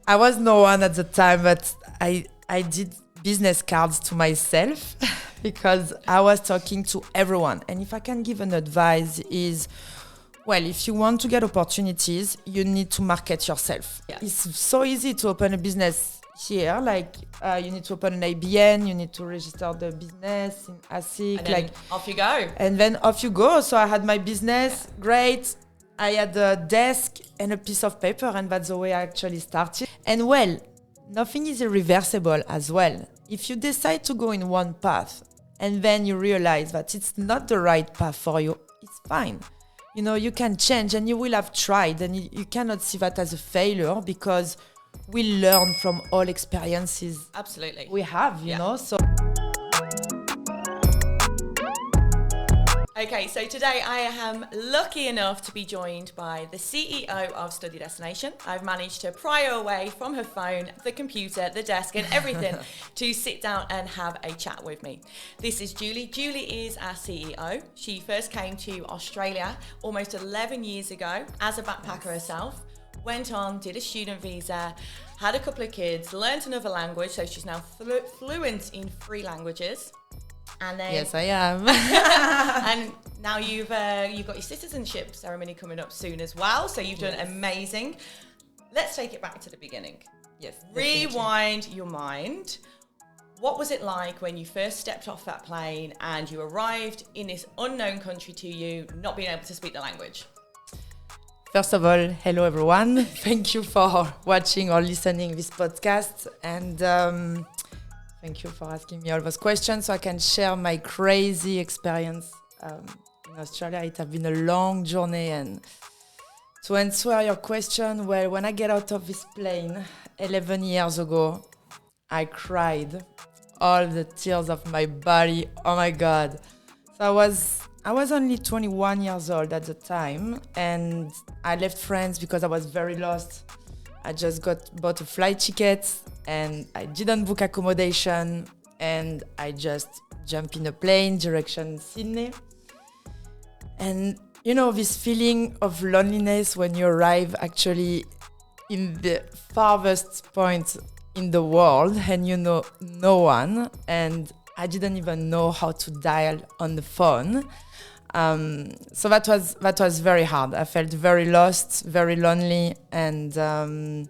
I was no one at the time, but I did business cards to myself because I was talking to everyone. And if I can give an advice is, well, if you want to get opportunities, you need to market yourself. Yeah. It's so easy to open a business here. Like you need to open an ABN, you need to register the business in ASIC. And then off you go. And then off you go. So I had my business, great. I had a desk and a piece of paper, and that's the way I actually started. And well, nothing is irreversible as well. If you decide to go in one path and then you realize that it's not the right path for you, it's fine. You know, you can change and you will have tried, and you cannot see that as a failure because we learn from all experiences. Absolutely. We have, you know, so. Okay, so today I am lucky enough to be joined by the CEO of Study Destination. I've managed to pry her away from her phone, the computer, the desk and everything to sit down and have a chat with me. This is Julie. Julie is our CEO. She first came to Australia almost 11 years ago as a backpacker herself, went on, did a student visa, had a couple of kids, learnt another language, so she's now fluent in 3 languages. And then, yes, I am. And now you've got your citizenship ceremony coming up soon as well. So you've done amazing. Let's take it back to the beginning. Yes. Rewind your mind. What was it like when you first stepped off that plane and you arrived in this unknown country to you, not being able to speak the language? First of all, hello everyone. Thank you for watching or listening this podcast. And thank you for asking me all those questions so I can share my crazy experience in Australia. It has been a long journey, and to answer your question, well, when I get out of this plane 11 years ago, I cried all the tears of my body. Oh my God. So I was only 21 years old at the time, and I left France because I was very lost. I just bought a flight ticket and I didn't book accommodation, and I just jumped in a plane direction Sydney. And you know, this feeling of loneliness when you arrive actually in the farthest point in the world and you know no one, and I didn't even know how to dial on the phone. So that was very hard. I felt very lost, very lonely, and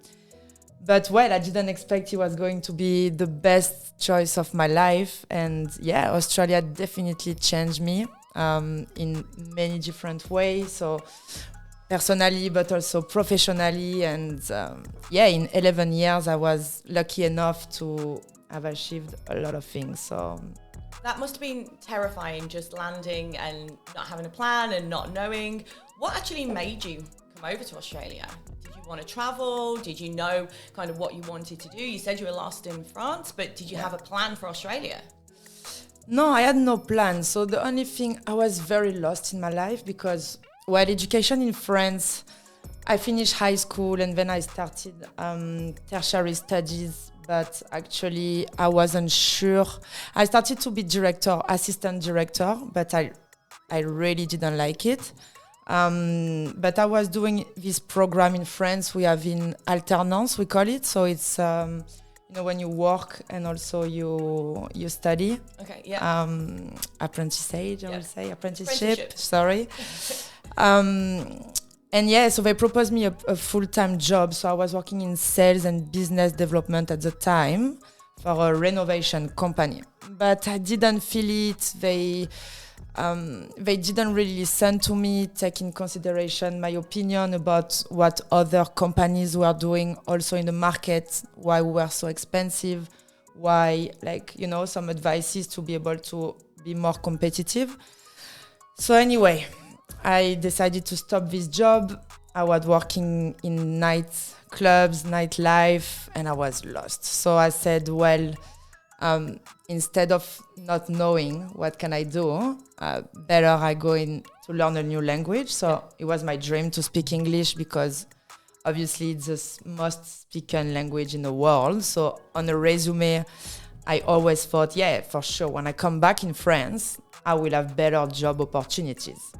but well, I didn't expect it was going to be the best choice of my life. And yeah, Australia definitely changed me in many different ways. So personally, but also professionally. And yeah, in 11 years, I was lucky enough to have achieved a lot of things. So that must have been terrifying, just landing and not having a plan and not knowing. What actually made you come over to Australia? Did you want to travel? Did you know kind of what you wanted to do? You said you were lost in France, but did you have a plan for Australia? No, I had no plan. So the only thing, I was very lost in my life because, well, education in France, I finished high school and then I started tertiary studies, but actually I wasn't sure. I started to be assistant director, but I really didn't like it. But I was doing this program in France. We have in alternance, we call it. So it's, you know, when you work and also you study. Okay, yeah. Apprenticeship, I will say. Apprenticeship, sorry. And yeah, so they proposed me a full-time job. So I was working in sales and business development at the time for a renovation company. But I didn't feel it. They didn't really listen to me, take in consideration my opinion about what other companies were doing also in the market, why we were so expensive, why, like, you know, some advices to be able to be more competitive. So anyway, I decided to stop this job. I was working in nightclubs, nightlife, and I was lost. So I said, well, instead of not knowing what can I do, better I go in to learn a new language. So it was my dream to speak English because obviously it's the most spoken language in the world. So on a resume, I always thought, yeah, for sure, when I come back in France, I will have better job opportunities.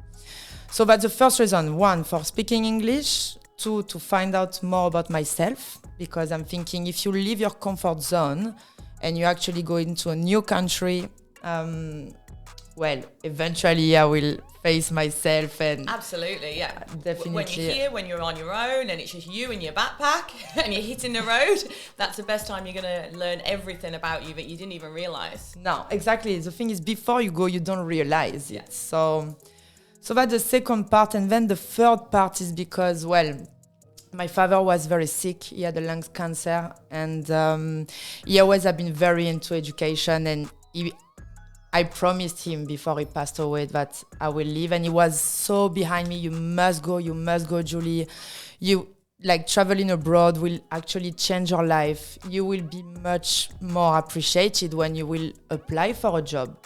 So that's the first reason. One, for speaking English. two, to find out more about myself, because I'm thinking if you leave your comfort zone and you actually go into a new country, well, eventually I will face myself and absolutely, yeah. Definitely. When you're here, when you're on your own and it's just you and your backpack and you're hitting the road, that's the best time you're going to learn everything about you that you didn't even realize. No, exactly. The thing is, before you go, you don't realize it. So that's the second part. And then the third part is because, well, my father was very sick. He had a lung cancer, and he always had been very into education. And I promised him before he passed away that I will leave. And he was so behind me. You must go, Julie. You, like, traveling abroad will actually change your life. You will be much more appreciated when you will apply for a job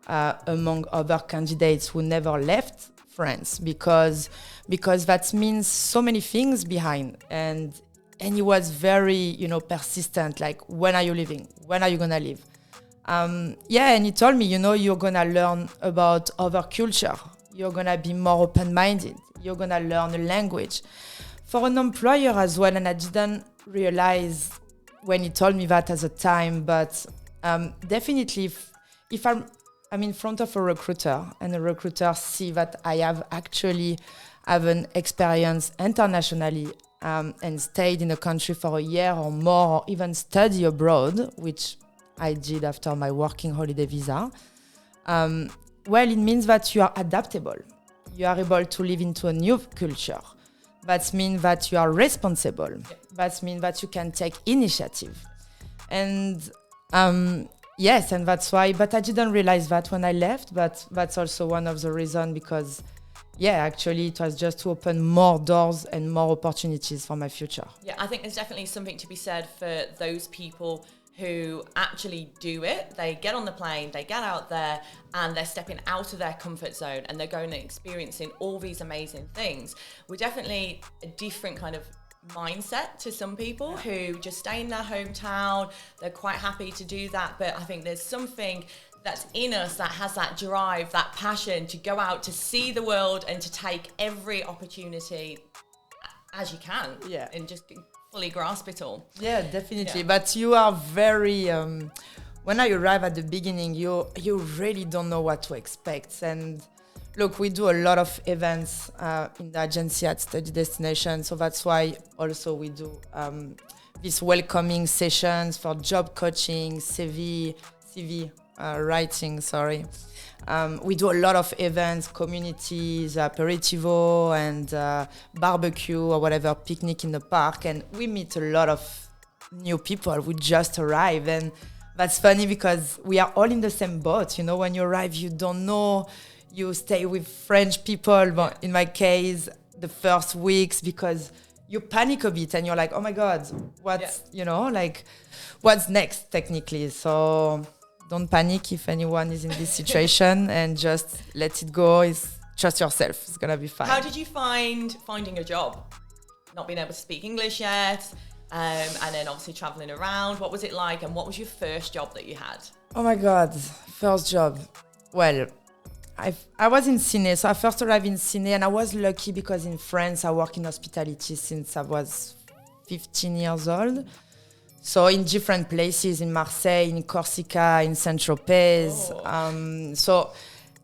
among other candidates who never left France, because that means so many things behind. And he was very, persistent. Like, when are you leaving? When are you gonna leave? And he told me, you're gonna learn about other culture. You're gonna be more open-minded. You're gonna learn a language. For an employer as well, and I didn't realize when he told me that at the time, but definitely if I'm in front of a recruiter and a recruiter see that I have an experience internationally and stayed in a country for a year or more, or even study abroad, which I did after my working holiday visa, well, it means that you are adaptable. You are able to live into a new culture. That means that you are responsible. That means that you can take initiative. And yes, and that's why, but I didn't realize that when I left, but that's also one of the reasons, because actually it was just to open more doors and more opportunities for my future. Yeah, I think there's definitely something to be said for those people who actually do it. They get on the plane, they get out there, and they're stepping out of their comfort zone and they're going and experiencing all these amazing things. We're definitely a different kind of mindset to some people who just stay in their hometown. They're quite happy to do that, but I think there's something that's in us that has that drive, that passion to go out, to see the world and to take every opportunity as you can, and just fully grasp it all. Yeah, definitely. Yeah. But you are very when I arrive at the beginning, you really don't know what to expect. And look, we do a lot of events in the agency at Study Destination, so that's why also we do these welcoming sessions for job coaching, CV writing. We do a lot of events, communities, aperitivo and barbecue or whatever, picnic in the park, and we meet a lot of new people who just arrive. And that's funny because we are all in the same boat. When you arrive, you don't know, you stay with French people, but in my case, the first weeks, because you panic a bit and you're like, oh my God, what's next technically? So don't panic if anyone is in this situation and just let it go. Trust yourself. It's going to be fine. How did you find finding a job? Not being able to speak English yet, and then obviously traveling around. What was it like, and what was your first job that you had? Oh my God, first job. Well, I was in Cine, so I first arrived in Cine, and I was lucky because in France I work in hospitality since I was 15 years old. So in different places, in Marseille, in Corsica, in Saint-Tropez. So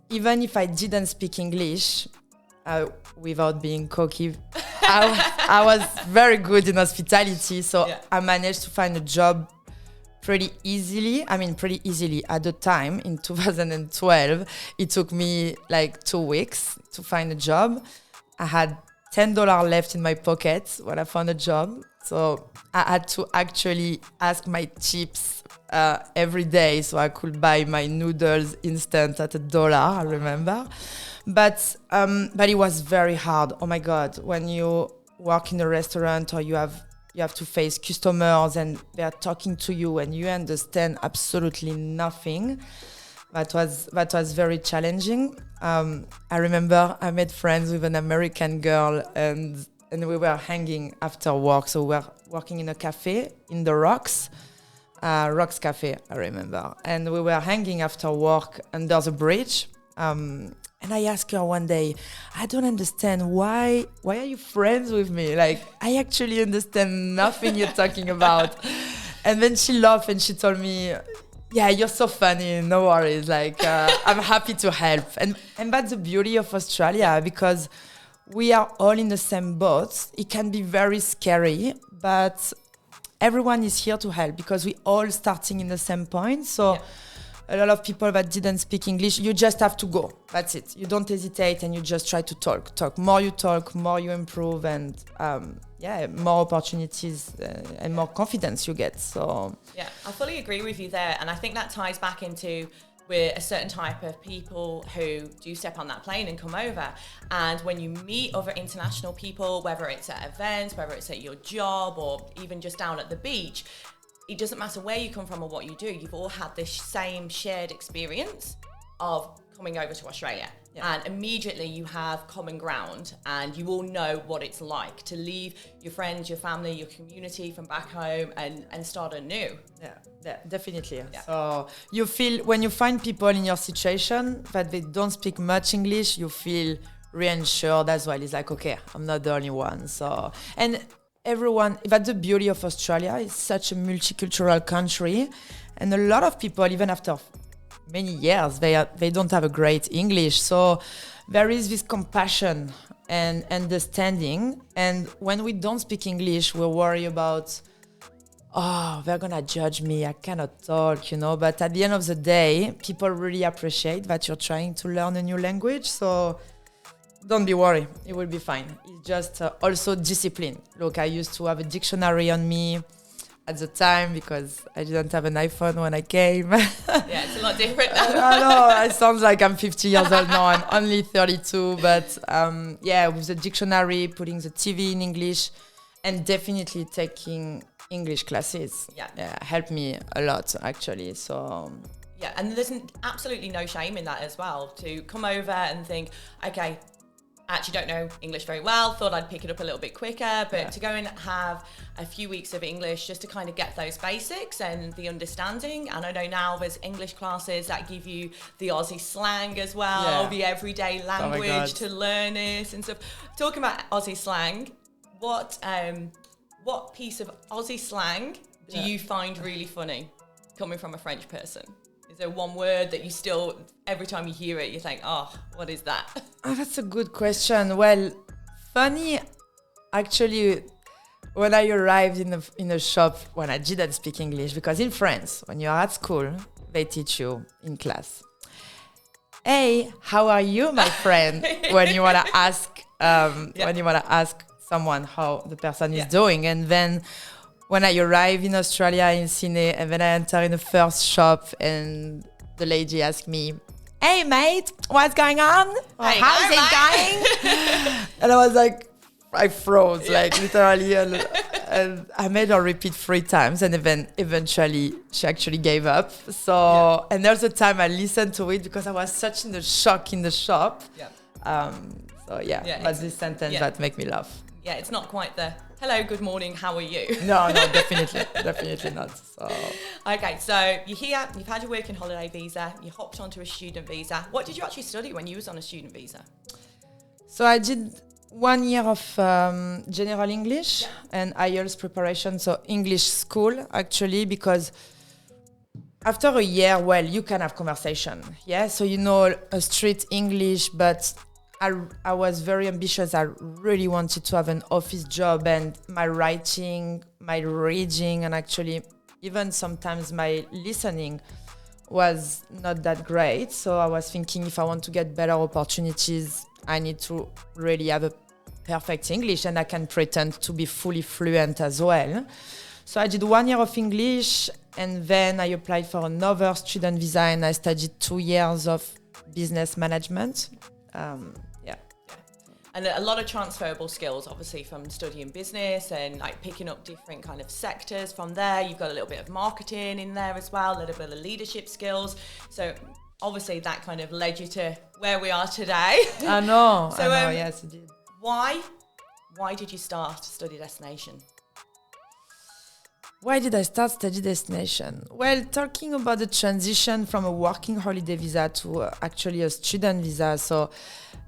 even if I didn't speak English, without being cocky, I was very good in hospitality. So I managed to find a job pretty easily. Pretty easily at the time in 2012. It took me like 2 weeks to find a job. I had $10 left in my pocket when I found a job. So I had to actually ask my tips every day so I could buy my noodles instant at $1, I remember. But it was very hard. Oh my God, when you work in a restaurant or you have to face customers and they're talking to you and you understand absolutely nothing. That was very challenging. I remember I made friends with an American girl and we were hanging after work. So we were working in a cafe in the Rocks Cafe, I remember. And we were hanging after work under the bridge. And I asked her one day, I don't understand why are you friends with me? Like, I actually understand nothing you're talking about. And then she laughed and she told me, yeah, you're so funny, no worries. Like, I'm happy to help. And that's the beauty of Australia, because we are all in the same boat. It can be very scary, but everyone is here to help because we all starting in the same point. So a lot of people that didn't speak English, you just have to go. That's it. You don't hesitate and you just try to talk. More you talk, more you improve, and more opportunities and more confidence you get. So yeah, I fully agree with you there. And I think that ties back into we're a certain type of people who do step on that plane and come over. And when you meet other international people, whether it's at events, whether it's at your job, or even just down at the beach, it doesn't matter where you come from or what you do. You've all had this same shared experience of coming over to Australia. Yeah. And immediately you have common ground and you all know what it's like to leave your friends, your family, your community from back home and start anew. Yeah, definitely. Yeah. So you feel, when you find people in your situation that they don't speak much English, you feel reassured as well. It's like, okay, I'm not the only one. So, and everyone, that's the beauty of Australia. It's such a multicultural country. And a lot of people, even after many years, they don't have a great English. So there is this compassion and understanding. And when we don't speak English, we're worried about, oh, they're gonna judge me, I cannot talk, But at the end of the day, people really appreciate that you're trying to learn a new language. So don't be worried, it will be fine. It's just also discipline. Look, I used to have a dictionary on me at the time because I didn't have an iPhone when I came. Yeah, it's a lot different now. I know, it sounds like I'm 50 years old now. I'm only 32. But with the dictionary, putting the TV in English, and definitely taking English classes helped me a lot, actually. So yeah, and there's absolutely no shame in that as well, to come over and think, okay, I actually don't know English very well, thought I'd pick it up a little bit quicker, but to go and have a few weeks of English just to kind of get those basics and the understanding. And I know now there's English classes that give you the Aussie slang as well, the everyday language to learn it and stuff. Talking about Aussie slang, what piece of Aussie slang do you find really funny coming from a French person? Is there one word that you still, every time you hear it, you think, oh, what is that? Oh, that's a good question. Well, funny, actually, when I arrived in a shop, when I didn't speak English, because in France, when you're at school, they teach you in class, hey, how are you, my friend? when you want to ask someone how the person is doing. And then when I arrived in Australia, in Sydney, and then I enter in the first shop and the lady asked me, hey, mate, what's going on? How's it going? And I was like, I froze, literally. And I made her repeat 3 times, and then eventually she actually gave up. So, and there's a time I listened to it because I was such in the shock in the shop. But this sentence that make me laugh. Yeah, it's not quite the hello, good morning, how are you? No, definitely not. So. Okay, so you're here, you've had your working holiday visa, you hopped onto a student visa. What did you actually study when you was on a student visa? So I did 1 year of general English and IELTS preparation, so English school, actually, because after a year, well, you can have conversation, so a street English, but I was very ambitious. I really wanted to have an office job, and my writing, my reading, and actually even sometimes my listening was not that great. So I was thinking, if I want to get better opportunities, I need to really have a perfect English, and I can pretend to be fully fluent as well. So I did 1 year of English, and then I applied for another student visa, and I studied 2 years of business management. And a lot of transferable skills, obviously, from studying business and picking up different kind of sectors from there. You've got a little bit of marketing in there as well, a little bit of leadership skills. So obviously that kind of led you to where we are today. I know, yes, it did. Why did you start Study Destination? Why did I start study destination? Well, talking about the transition from a working holiday visa to actually a student visa. So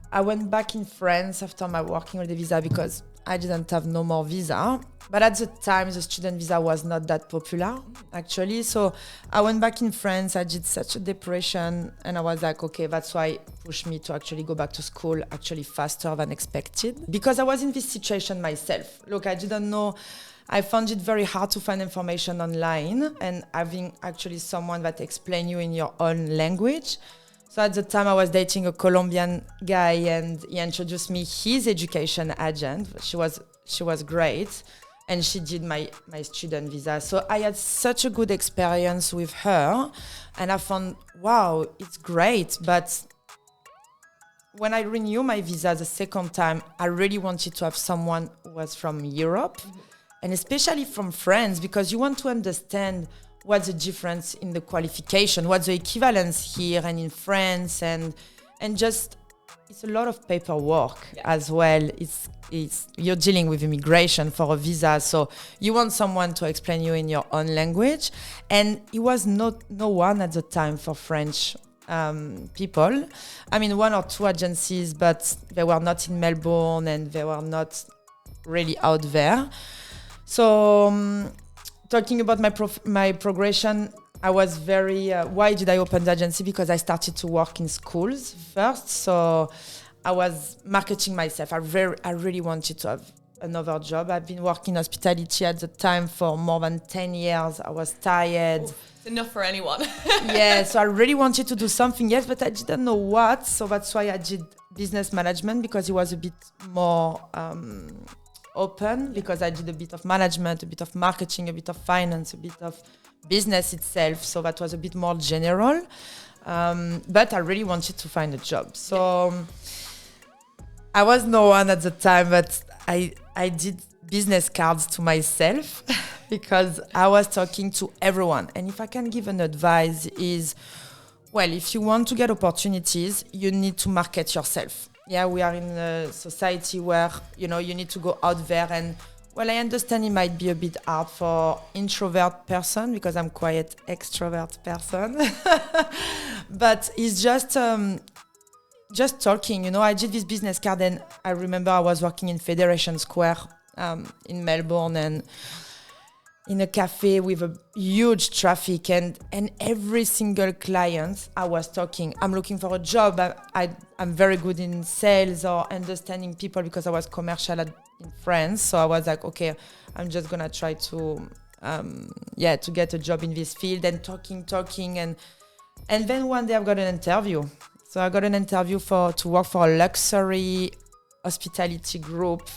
I went back in France after my working holiday visa because I didn't have no more visa. But at the time, the student visa was not that popular, actually. So I went back in France. I did such a depression. And I was like, okay, that's why it pushed me to actually go back to school actually faster than expected. Because I was in this situation myself. Look, I didn't know. I found it very hard to find information online and having actually someone that explain you in your own language. So at the time I was dating a Colombian guy and he introduced me his education agent. She was great and she did my student visa. So I had such a good experience with her and I found, wow, it's great. But when I renewed my visa the second time, I really wanted to have someone who was from Europe. Mm-hmm. And especially from France, because you want to understand what's the difference in the qualification, what's the equivalence here and in France, and just it's a lot of paperwork as well. It's you're dealing with immigration for a visa, so you want someone to explain you in your own language. And it was no one at the time for French people. I mean, one or two agencies, but they were not in Melbourne and they were not really out there. So talking about my progression, I was very, why did I open the agency? Because I started to work in schools first. So I was marketing myself. I really wanted to have another job. I've been working hospitality at the time for more than 10 years. I was tired. Ooh, it's enough for anyone. Yeah, so I really wanted to do something else, but I didn't know what. So that's why I did business management, because it was a bit more open, because I did a bit of management, a bit of marketing, a bit of finance, a bit of business itself. So that was a bit more general. But I really wanted to find a job. So I was no one at the time, but I did business cards to myself because I was talking to everyone. And if I can give an advice is, well, if you want to get opportunities, you need to market yourself. Yeah, we are in a society where, you need to go out there and, well, I understand it might be a bit hard for introvert person because I'm quite extrovert person. But it's just talking, I did this business card and I remember I was working in Federation Square in Melbourne and in a cafe with a huge traffic and every single client I was talking, I'm looking for a job. I'm very good in sales or understanding people because I was commercial in France. So I was like, okay, I'm just going to try to get a job in this field and talking. And then one day I've got an interview. So I got an interview to work for a luxury hospitality group.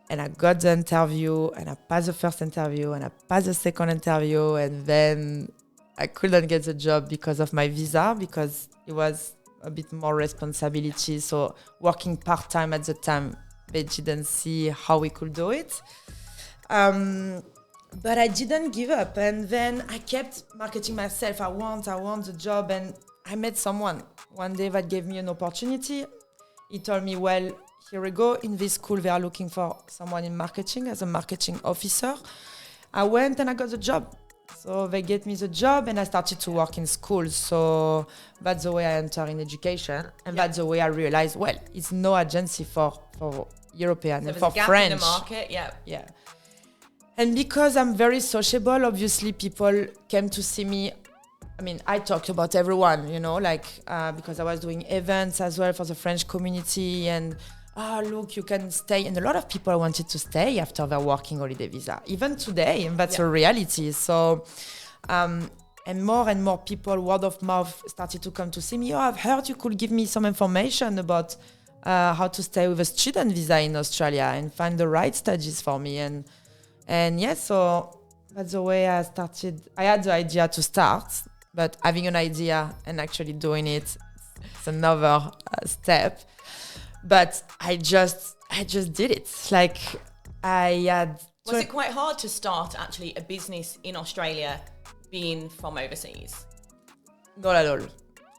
And I got the interview and I passed the first interview and I passed the second interview and then I couldn't get the job because of my visa, because it was a bit more responsibility. So working part-time at the time, they didn't see how we could do it. But I didn't give up. And then I kept marketing myself. I want the job. And I met someone one day that gave me an opportunity. He told me, well, here we go. In this school, they are looking for someone in marketing as a marketing officer. I went and I got the job. So they gave me the job and I started to work in schools. So that's the way I entered in education. And that's the way I realized, well, it's no agency for European so and for gap French. In the market, yeah. Yeah. And because I'm very sociable, obviously people came to see me. I mean, I talked about everyone, because I was doing events as well for the French community and look, you can stay. And a lot of people wanted to stay after their working holiday visa, even today, and that's a reality. So, and more people, word of mouth, started to come to see me. Oh, I've heard you could give me some information about how to stay with a student visa in Australia and find the right studies for me. And so that's the way I started. I had the idea to start, but having an idea and actually doing it, it's another step. But I just did it. Like I had. Was it quite hard to start actually a business in Australia, being from overseas? Not at all.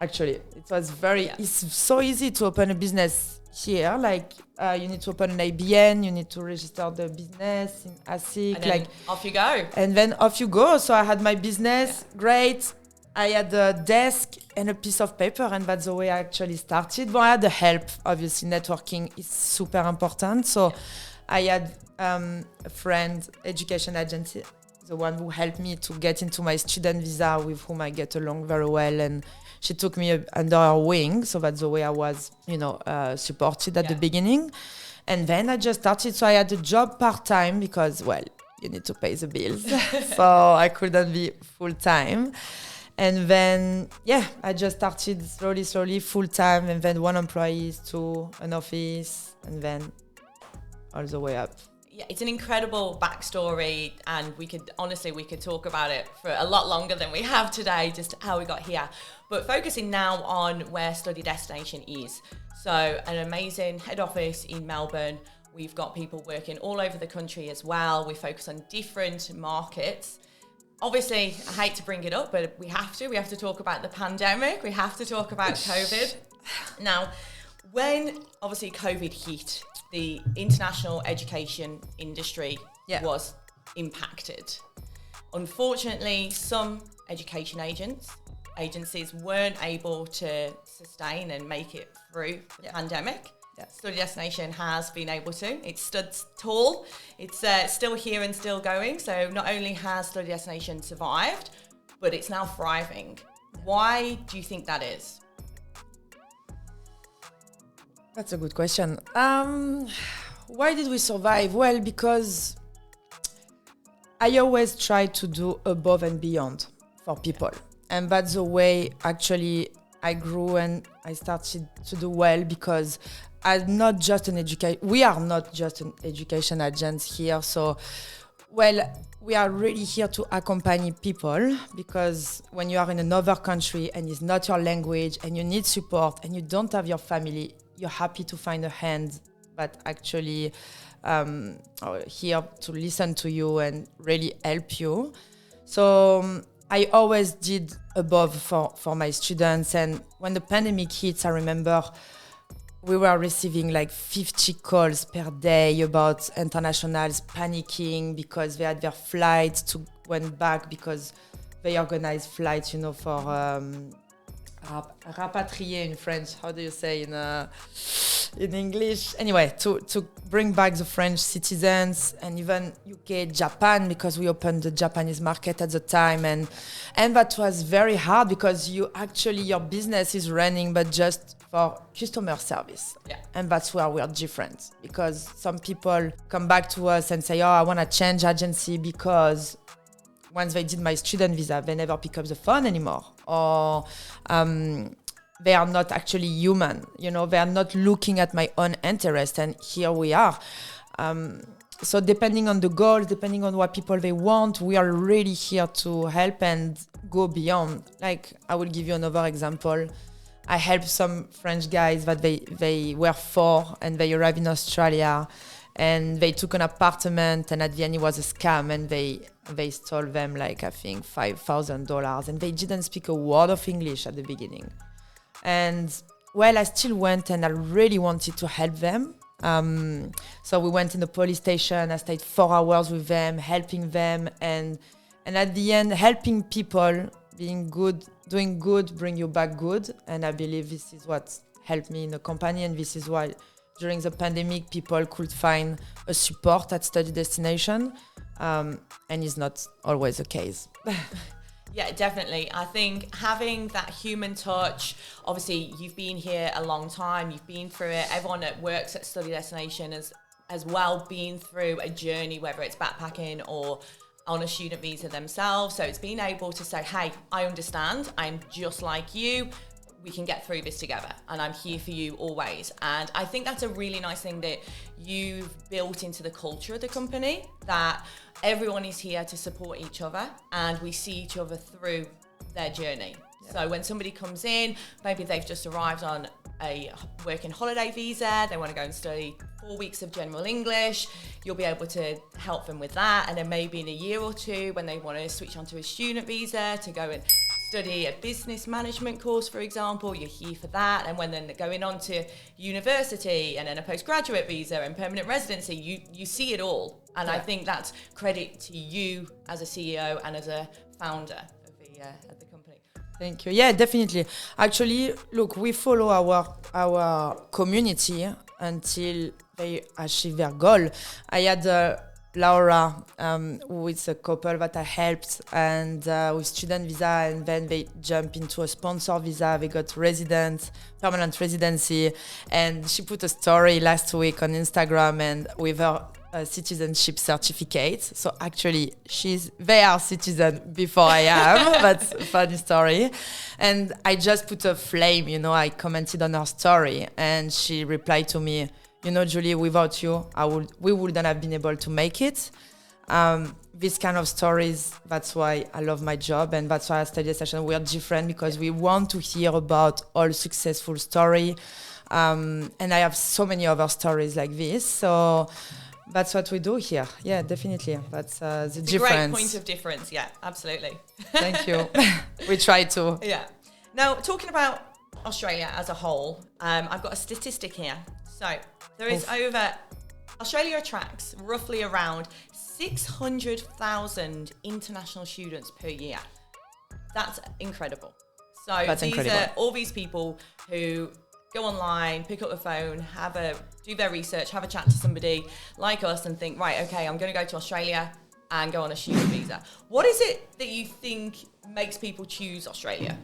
Actually, it was it's so easy to open a business here. Like you need to open an ABN, you need to register the business in ASIC. And then off you go. And then off you go. So I had my business, great. I had a desk and a piece of paper, and that's the way I actually started. But I had the help, obviously. Networking is super important. So I had a friend, education agency, the one who helped me to get into my student visa, with whom I get along very well. And she took me under her wing. So that's the way I was, supported at the beginning. And then I just started. So I had a job part-time because, well, you need to pay the bills. So I couldn't be full-time. And then, I just started slowly, full-time, and then one employee to an office, and then all the way up. Yeah, it's an incredible backstory, and we could talk about it for a lot longer than we have today, just how we got here. But focusing now on where Study Destination is. So an amazing head office in Melbourne. We've got people working all over the country as well. We focus on different markets. Obviously, I hate to bring it up, but we have to talk about the pandemic. We have to talk about COVID. Now, when obviously COVID hit, the international education industry was impacted. Unfortunately, some education agencies weren't able to sustain and make it through the pandemic. Study Destination has been able to. It stood tall. It's still here and still going. So not only has Study Destination survived, but it's now thriving. Why do you think that is? That's a good question. Why did we survive? Well, because I always try to do above and beyond for people. And that's the way actually I grew and I started to do well, because we are not just an education agent here. So, we are really here to accompany people, because when you are in another country and it's not your language and you need support and you don't have your family, you're happy to find a hand that actually here to listen to you and really help you. So I always did above for my students. And when the pandemic hits, I remember we were receiving like 50 calls per day about internationals panicking because they had their flights went back, because they organized flights, for rapatrier in French. How do you say in English? Anyway, to bring back the French citizens, and even UK, Japan, because we opened the Japanese market at the time, and that was very hard, because your business is running, but just for customer service. And that's where we're different, because some people come back to us and say, I want to change agency because once they did my student visa, they never pick up the phone anymore, or they are not actually human, they are not looking at my own interest, and here we are. So depending on the goals, depending on what people they want, we are really here to help and go beyond. Like, I will give you another example. I helped some French guys that they were 4 and they arrived in Australia, and they took an apartment, and at the end it was a scam, and they stole them like, I think, $5,000, and they didn't speak a word of English at the beginning. And I still went, and I really wanted to help them. So we went in the police station. I stayed 4 hours with them, helping them, and at the end, helping people, being good, doing good, bring you back good. And I believe this is what helped me in the company, and this is why during the pandemic people could find a support at Study Destination, and it's not always the case. Yeah, definitely. I think having that human touch, obviously you've been here a long time, you've been through it. Everyone that works at Study Destination has as well been through a journey, whether it's backpacking or on a student visa themselves. So it's being able to say, hey, I understand, I'm just like you, we can get through this together, and I'm here for you always. And I think that's a really nice thing that you've built into the culture of the company, that everyone is here to support each other and we see each other through their journey. So when somebody comes in, maybe they've just arrived on a working holiday visa, they want to go and study 4 weeks of general English, you'll be able to help them with that. And then maybe in a year or two, when they want to switch onto a student visa to go and study a business management course, for example, you're here for that. And when then going on to university and then a postgraduate visa and permanent residency, you see it all. And I think that's credit to you as a CEO and as a founder of the company. Thank you. Yeah, definitely. Actually, look, we follow our community until they achieve their goal. I had Laura, who is a couple that I helped, and with student visa, and then they jump into a sponsor visa. They got permanent residency, and she put a story last week on Instagram, and with her citizenship certificate. So actually, they are citizen before I am. That's a funny story. And I just put a flame, I commented on her story, and she replied to me, Julie, without you, we wouldn't have been able to make it. These kind of stories, that's why I love my job, and that's why at Study Destination we are different, because we want to hear about all successful story. And I have so many other stories like this. So that's what we do here. Yeah, definitely. That's the difference. A great point of difference. Yeah, absolutely. Thank you. We try to. Yeah. Now, talking about Australia as a whole, I've got a statistic here. So there is Australia attracts roughly around 600,000 international students per year. That's incredible. So are all these people who go online, pick up the phone, do their research, have a chat to somebody like us and think, right, okay, I'm going to go to Australia and go on a student visa. What is it that you think makes people choose Australia?